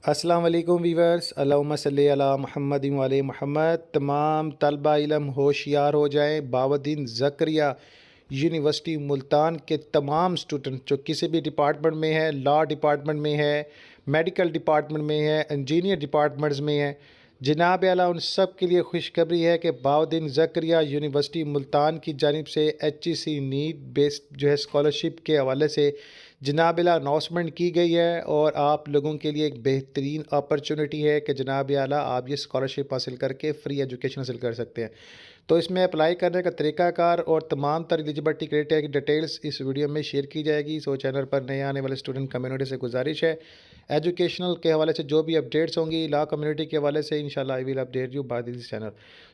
अस्सलाम वालेकुम वीवर्स, अल्लाहुम्मा सल्ली अला मुहम्मद व आले मुहम्मद। तमाम तलबा इल्म होशियार हो जाएँ। बाउद्दीन ज़करिया यूनिवर्सिटी मुल्तान के तमाम स्टूडेंट जो किसी भी डिपार्टमेंट में है, लॉ डिपार्टमेंट में है, मेडिकल डिपार्टमेंट में है, इंजीनियर डिपार्टमेंट्स में है, जनाब आला उन सब के लिए खुशखबरी है कि बाउद्दीन ज़करिया यूनिवर्सिटी मुल्तान की जानिब से HEC नीट बेस्ड जो है स्कॉलरशिप के हवाले से जनाब आला अनाउंसमेंट की गई है और आप लोगों के लिए एक बेहतरीन अपॉर्चुनिटी है कि जनाब आला आप ये स्कॉलरशिप हासिल करके फ़्री एजुकेशन हासिल कर सकते हैं। तो इसमें अप्लाई करने का तरीक़ाकार और तमाम तर एलिजिबिलिटी क्राइटेरिया की डिटेल्स इस वीडियो में शेयर की जाएगी। सो चैनल पर नए आने वाले स्टूडेंट कम्युनिटी से गुजारिश है, एजुकेशनल के हवाले से जो भी अपडेट्स होंगी लॉ कम्युनिटी के हवाले से इंशाल्लाह I will update you by this channel.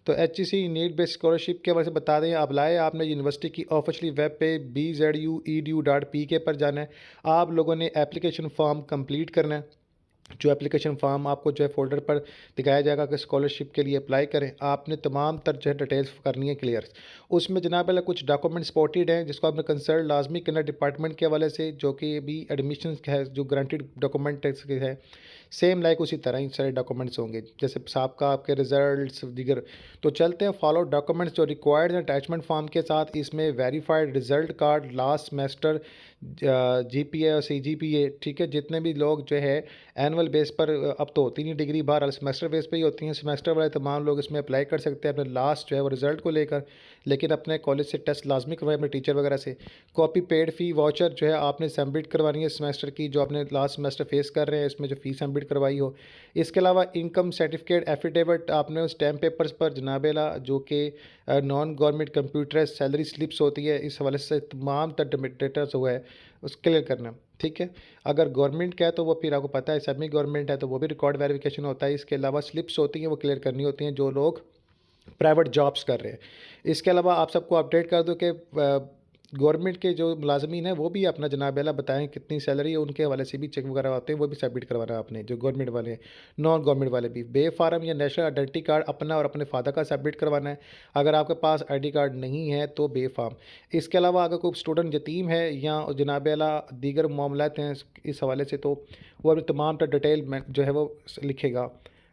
तो HEC नीट बेस्ड स्कॉलरशिप के हवाले से बता दें, अप्लाई आपने यूनिवर्सिटी की ऑफिशियली वेब पे bzuedu.pk पर जाना है। आप लोगों ने एप्लीकेशन फॉर्म कंप्लीट करना है। जो एप्लीकेशन फॉर्म आपको जो है फ़ोल्डर पर दिखाया जाएगा कि स्कॉलरशिप के लिए अप्लाई करें, आपने तमाम तर जो है डिटेल्स करनी है क्लियर। उसमें जनाब वाला कुछ डॉक्यूमेंट स्पॉटेड हैं जिसको आपने कंसल्ट लाजमी करना डिपार्टमेंट के हवाले से, जो कि अभी एडमिशन है जो गारंटीड डॉक्यूमेंट है सेम लाइक उसी तरह ही सारे डॉक्यूमेंट्स होंगे जैसे सबका आपके रिजल्ट्स दीगर। तो चलते हैं फॉलो डॉक्यूमेंट्स जो रिक्वायर्ड हैं अटैचमेंट फॉर्म के साथ। इसमें verified result card, last semester GPA और CGPA, ठीक है। जितने भी लोग जो है एनुअल बेस पर अब तो होती नहीं डिग्री, बाहर सेमेस्टर बेस पे ही होती हैं। सेमेस्टर वाले तमाम लोग इसमें अप्लाई कर सकते हैं अपने लास्ट जो है वो रिज़ल्ट को लेकर, लेकिन अपने कॉलेज से टेस्ट लाजमी करवाए अपने टीचर वगैरह से। कॉपी पेड फ़ी वाउचर जो है आपने सबमिट करवानी है सेमेस्टर की, जो आपने लास्ट सेमेस्टर फेस कर रहे हैं इसमें जो फ़ी सबमिट करवाई हो। इसके अलावा इनकम सर्टिफिकेट एफिडेविट आपने उस स्टैम्प पेपर्स पर जनाबेला जो कि non government computerised salary slips होती है, इस हवाले से तमाम डेटा जो है उस क्लियर करना, ठीक है। अगर गवर्नमेंट का है तो वो फिर आपको पता है, सेमी गवर्नमेंट है तो वो भी रिकॉर्ड वेरिफिकेशन होता है। इसके अलावा स्लिप्स होती हैं वो क्लियर करनी होती हैं जो लोग प्राइवेट जॉब्स कर रहे हैं। इसके अलावा आप सबको अपडेट कर दो कि गवर्नमेंट के जो मुलाजमीन हैं वो भी अपना जनाब आला बताएं कितनी सैलरी है, उनके हवाले से भी चेक वगैरह आते हैं, वो भी सबमिट करवाना है आपने। जो गवर्नमेंट वाले हैं, नॉन गवर्नमेंट वाले भी बे फार्म या नेशनल आइडेंटिटी कार्ड अपना और अपने फादर का सबमिट करवाना है। अगर आपके पास ID कार्ड नहीं है तो बे फार्म। इसके अलावा अगर कोई स्टूडेंट यतीम है या जनाब आला दीगर मामलात हैं इस हवाले से, तो वो अपनी तमाम डिटेल में जो है वो लिखेगा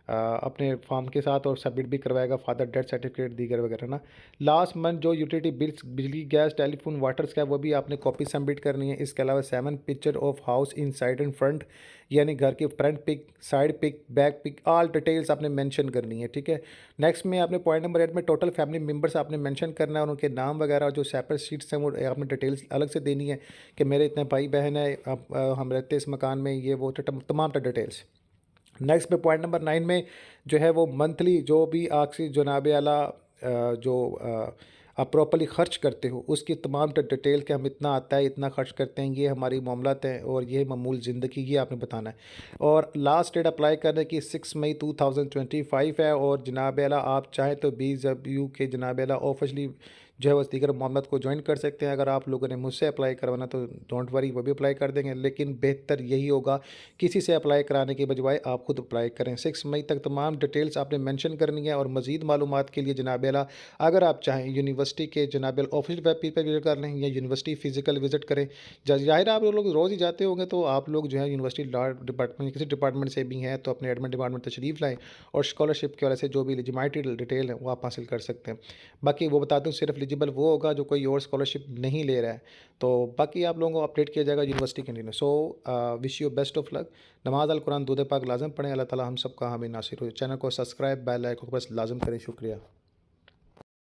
अपने फॉर्म के साथ और सबमिट भी करवाएगा, फादर डेथ सर्टिफिकेट दीगर वगैरह ना। लास्ट मंथ जो यूटिलिटी बिल्स, बिजली, गैस, टेलीफोन, वाटर्स का, वो भी आपने कॉपी सबमिट करनी है। इसके अलावा 7 picture of house in side and front, यानी घर के front pic, side pic, back pic, all details आपने मेंशन करनी है, ठीक है। नेक्स्ट में आपने पॉइंट नंबर 8 में टोटल फैमिली मेम्बर्स आपने मेंशन करना है और उनके नाम वगैरह जो सेपरेट सीट्स हैं वो आपने डिटेल्स अलग से देनी है कि मेरे इतने भाई बहन है, हम रहते इस मकान में, ये वो तमाम डिटेल्स। नेक्स्ट पे पॉइंट नंबर 9 में जो है वो मंथली जो भी आपसे जनाब आला जो आप प्रॉपर्ली ख़र्च करते हो उसकी तमाम डिटेल के हम इतना आता है, इतना ख़र्च करते हैं, ये हमारी मामलात हैं और ये मामूल ज़िंदगी, ये आपने बताना है। और लास्ट डेट अप्लाई करने की 6 मई 2025 है। और जनाब आला आप चाहें तो BZU के जनाब आला ऑफिशली जो है वो दीगर मामलात को ज्वाइन कर सकते हैं। अगर आप लोगों ने मुझसे अप्लाई करवाना तो डोंट वरी, वो भी अप्लाई कर देंगे, लेकिन बेहतर यही होगा किसी से अप्लाई कराने के बजाय आप खुद अप्लाई करें। 6 मई तक तमाम डिटेल्स आपने मेंशन करनी है। और मज़ीद मालूमात के लिए जनाब आला अगर आप चाहें यूनिवर्सिटी के जनाब आला ऑफिशियल वेब पेज पर विजिट कर लें या यूनिवर्सिटी फ़िज़िकल विजिट करें। ज़ाहिर आप लोग रोज़ ही जाते होंगे तो आप लोग जो है यूनिवर्सिटी लॉ डिपार्टमेंट किसी डिपार्टमेंट से भी हैं तो अपने एडमिन डिपार्टमेंट तशरीफ़ लाएँ और स्कॉलरशिप की वजह से जो भी एलिजिबिलिटी डिटेल है वो आप हासिल कर सकते हैं। बाकी वो बता दूँ सिर्फ एलिजिबल वो होगा जो कोई और स्कॉलरशिप नहीं ले रहा है। तो बाकी आप लोगों को अपडेट किया जाएगा यूनिवर्सिटी कैंटीन में। So wish you best of luck. नमाज अल कुरान दूध पाक लाजम पढ़ें। अल्लाह ताला हम सब का हामी नासिर हो। चैनल को सब्सक्राइब, बेल आइकन को बस लाजम करें। शुक्रिया।